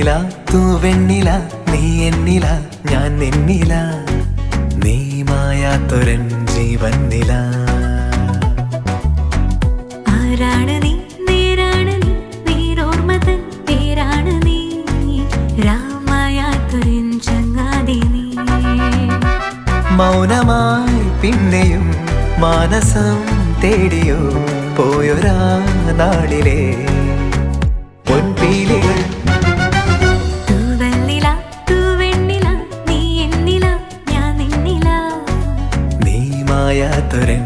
വെണ്ണില തൂവെണ്ണില നീ എന്നില ഞാൻ നിന്നില നീ മായാത്തൊരൻ ജീവന്നില ആരാണ് നീ നേരാണ് നീ നീരോർമതൻ പേരാണ് നീ രാമായാത്തൊരൻ ചങ്ങാതി നീ മൗനമായി പിന്നെയും മാനസം തേടിയോ പോയൊരാ നാളിലെ പൊൻപീലികൾ തൂവെണ്ണില തൂവെണ്ണില നീ എന്നില ഞാൻ നിന്നില നീ മായാത്തൊരൻ